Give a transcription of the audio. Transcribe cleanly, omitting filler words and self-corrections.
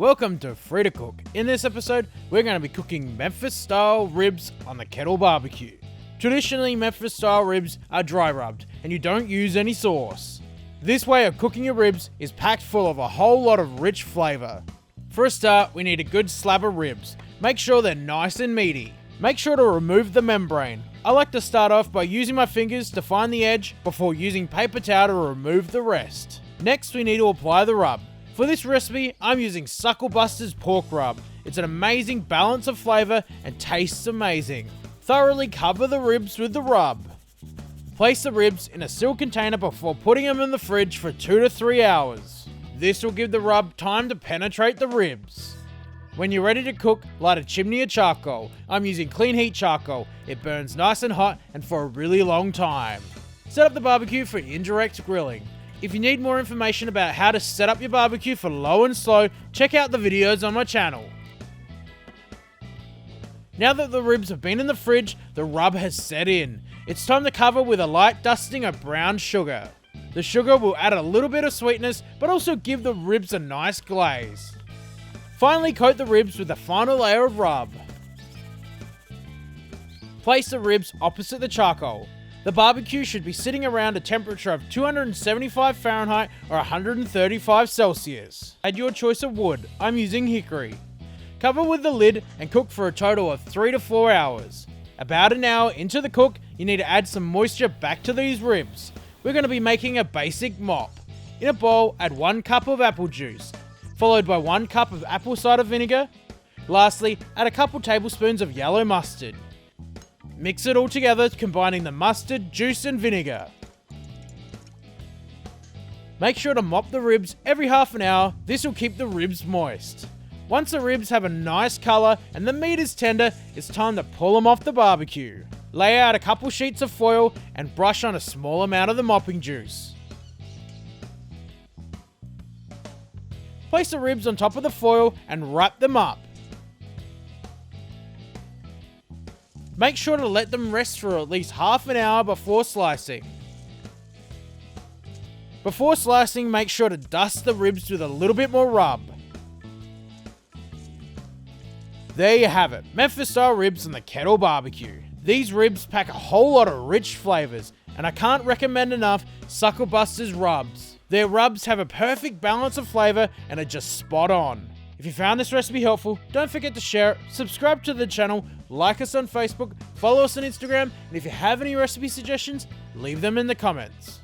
Welcome to Free to Cook. In this episode, we're going to be cooking Memphis Style Ribs on the kettle barbecue. Traditionally, Memphis Style Ribs are dry rubbed and you don't use any sauce. This way of cooking your ribs is packed full of a whole lot of rich flavour. For a start, we need a good slab of ribs. Make sure they're nice and meaty. Make sure to remove the membrane. I like to start off by using my fingers to find the edge before using paper towel to remove the rest. Next, we need to apply the rub. For this recipe, I'm using Sucklebusters pork rub. It's an amazing balance of flavour and tastes amazing. Thoroughly cover the ribs with the rub. Place the ribs in a sealed container before putting them in the fridge for 2 to 3 hours. This will give the rub time to penetrate the ribs. When you're ready to cook, light a chimney of charcoal. I'm using clean heat charcoal. It burns nice and hot and for a really long time. Set up the barbecue for indirect grilling. If you need more information about how to set up your barbecue for low and slow, check out the videos on my channel. Now that the ribs have been in the fridge, the rub has set in. It's time to cover with a light dusting of brown sugar. The sugar will add a little bit of sweetness, but also give the ribs a nice glaze. Finally, coat the ribs with a final layer of rub. Place the ribs opposite the charcoal. The barbecue should be sitting around a temperature of 275 Fahrenheit or 135 Celsius. Add your choice of wood. I'm using hickory. Cover with the lid and cook for a total of 3 to 4 hours. About an hour into the cook, you need to add some moisture back to these ribs. We're going to be making a basic mop. In a bowl, add 1 cup of apple juice, followed by 1 cup of apple cider vinegar. Lastly, add a couple tablespoons of yellow mustard. Mix it all together, combining the mustard, juice and vinegar. Make sure to mop the ribs every half an hour. This will keep the ribs moist. Once the ribs have a nice colour and the meat is tender, it's time to pull them off the barbecue. Lay out a couple sheets of foil and brush on a small amount of the mopping juice. Place the ribs on top of the foil and wrap them up. Make sure to let them rest for at least half an hour before slicing. Before slicing, make sure to dust the ribs with a little bit more rub. There you have it, Memphis Style Ribs on the kettle barbecue. These ribs pack a whole lot of rich flavours, and I can't recommend enough Sucklebusters rubs. Their rubs have a perfect balance of flavour and are just spot on. If you found this recipe helpful, don't forget to share it, subscribe to the channel, like us on Facebook, follow us on Instagram, and if you have any recipe suggestions, leave them in the comments.